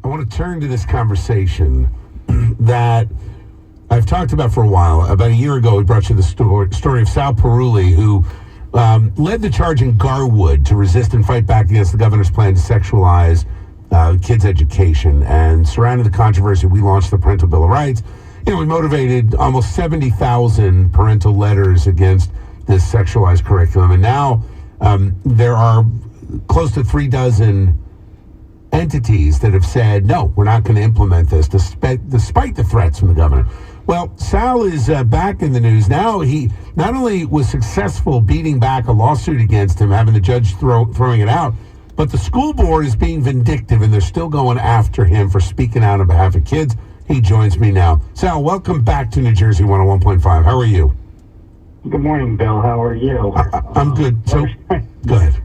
I want to turn to this conversation that I've talked about for a while. About a year ago, we brought you the story of Sal Perulli, who led the charge in Garwood to resist and fight back against the governor's plan to sexualize kids' education. And surrounding the controversy, we launched the Parental Bill of Rights. We motivated almost 70,000 parental letters against this sexualized curriculum. And now there are close to 36 entities that have said, no, we're not going to implement this, despite the threats from the governor. Well, Sal is back in the news. Now he not only was successful beating back a lawsuit against him, having the judge throwing it out, but the school board is being vindictive, and they're still going after him for speaking out on behalf of kids. He joins me now. Sal, welcome back to New Jersey 101.5. How are you? Good morning, Bill. How are you? I'm good. So, go ahead.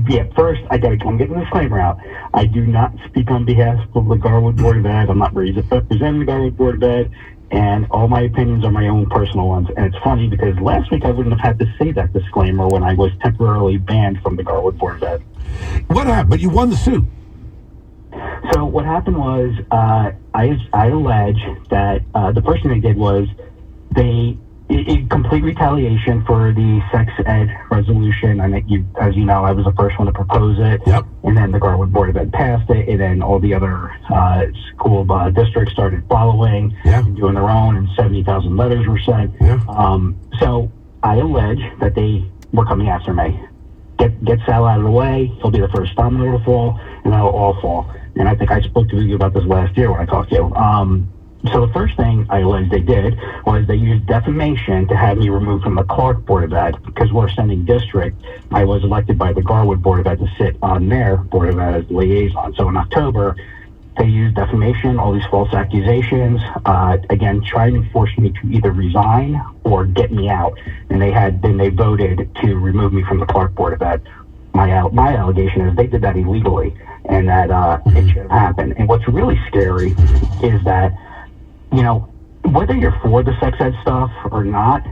Yeah, first, I got to come get the disclaimer out. I do not speak on behalf of the Garwood Board of Ed. I'm not representing the Garwood Board of Ed, and all my opinions are my own personal ones. And it's funny because last week I wouldn't have had to say that disclaimer when I was temporarily banned from the Garwood Board of Ed. What happened? But you won the suit. So what happened was I allege that the first thing they did was in complete retaliation for the sex ed resolution. As you know, I was the first one to propose it. Yep. And then the Garwood Board of Ed passed it, and then all the other school districts started following and doing their own, and 70,000 letters were sent. Yeah. So I allege that they were coming after me. Get Sal out of the way. He'll be the first domino to fall, and that'll all fall. And I think I spoke to you about this last year when I talked to you. So the first thing I alleged they did was they used defamation to have me removed from the Clark Board of Ed, because we're a sending district. I was elected by the Garwood Board of Ed to sit on their Board of Ed as the liaison. So in October, they used defamation, all these false accusations, again, trying to force me to either resign or get me out. And they voted to remove me from the Clark Board of Ed. My allegation is they did that illegally, and that it should have happened. And what's really scary is that, whether you're for the sex ed stuff or not,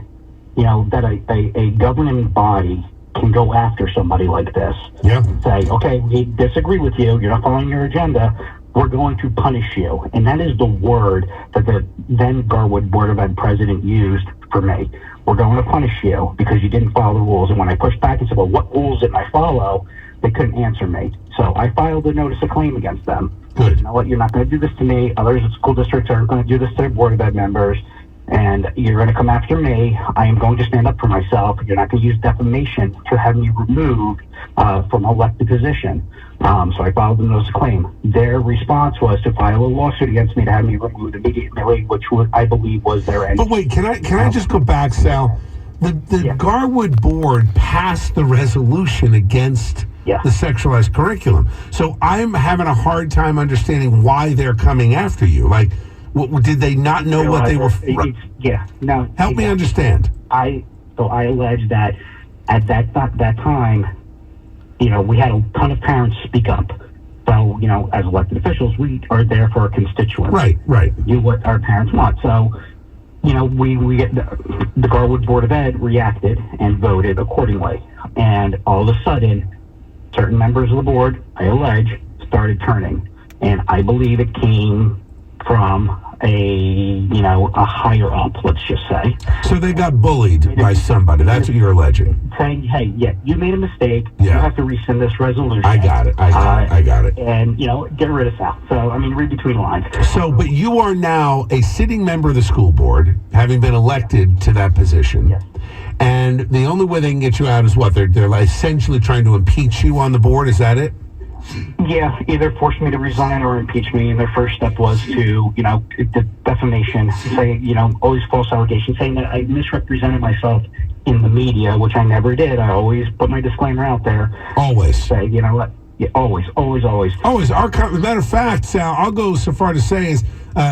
that a governing body can go after somebody like this. Yeah. Say, okay, we disagree with you. You're not following your agenda. We're going to punish you. And that is the word that the then Garwood Board of Ed president used for me. We're going to punish you because you didn't follow the rules. And when I pushed back and said, well, what rules didn't I follow? They couldn't answer me. So I filed a notice of claim against them. Good. You know what? You're not going to do this to me. Other school districts are going to do this to their Board of Ed members. And you're going to come after me. I am going to stand up for myself. You're not going to use defamation to have me removed from an elected position. So I filed a notice of claim. Their response was to file a lawsuit against me to have me removed immediately, which I believe was their end. But wait, can I just go back, Sal? The Garwood Board passed the resolution against the sexualized curriculum. So I'm having a hard time understanding why they're coming after you. Like, did they not know what they were? Help me understand. I allege that at that time, we had a ton of parents speak up. So, as elected officials, we are there for our constituents. Right. Do what our parents want. So, we get the Garwood Board of Ed reacted and voted accordingly. And all of a sudden, certain members of the board, I allege, started turning. And I believe it came from a higher up, let's just say. So they got bullied by somebody. That's what you're alleging. Saying, hey, you made a mistake. You have to rescind this resolution. I got it. And, get rid of Sal. So, read between the lines. So, but you are now a sitting member of the school board, having been elected to that position. Yes. And the only way they can get you out is what? They're essentially trying to impeach you on the board. Is that it? Yeah, either force me to resign or impeach me. And their first step was to, the defamation, say, all these false allegations, saying that I misrepresented myself in the media, which I never did. I always put my disclaimer out there. Always. Say, what? Yeah, always. Always. Matter of fact, Sal, I'll go so far to say is,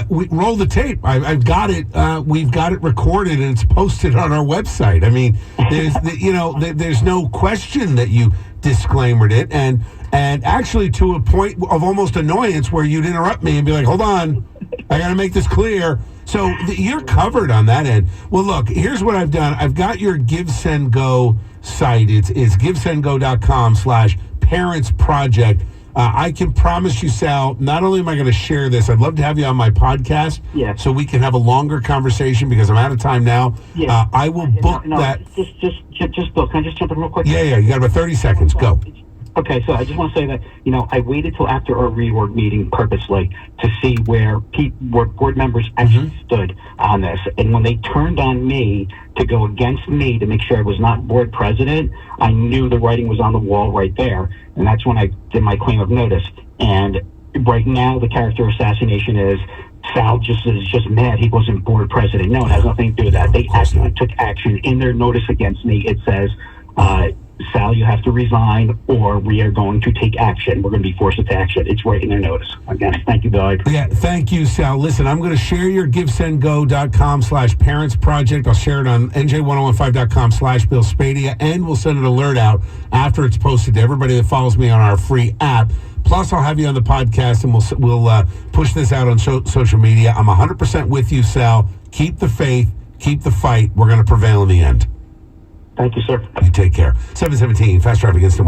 we roll the tape. I've got it. We've got it recorded and it's posted on our website. There's no question that you disclaimered it, and actually to a point of almost annoyance where you'd interrupt me and be like, "Hold on, I got to make this clear." So you're covered on that end. Well, look, here's what I've done. I've got your Give Send Go site. It's givesendgo.com/parentsproject. I can promise you, Sal, not only am I going to share this, I'd love to have you on my podcast so we can have a longer conversation because I'm out of time now. I will book that. Just Bill, can I just jump in real quick? Yeah, you got about 30 seconds. Go. Okay, so I just want to say that, I waited till after our reorg meeting purposely to see where board members actually stood on this. And when they turned on me to go against me to make sure I was not board president, I knew the writing was on the wall right there. And that's when I did my claim of notice. And right now, the character assassination is Sal is just mad he wasn't board president. No, it has nothing to do with that. They actually took action in their notice against me. It says, Sal, you have to resign or we are going to take action. We're going to be forced into action. It's right in their notice. Again, thank you, Bill. Yeah, thank you, Sal. Listen, I'm going to share your givesendgo.com/parents project. I'll share it on nj1015.com/Bill Spadea, and we'll send an alert out after it's posted to everybody that follows me on our free app. Plus, I'll have you on the podcast, and we'll push this out on social media. I'm 100% with you, Sal. Keep the faith. Keep the fight. We're going to prevail in the end. Thank you, sir. You take care. 717, Fast Traffic Instant.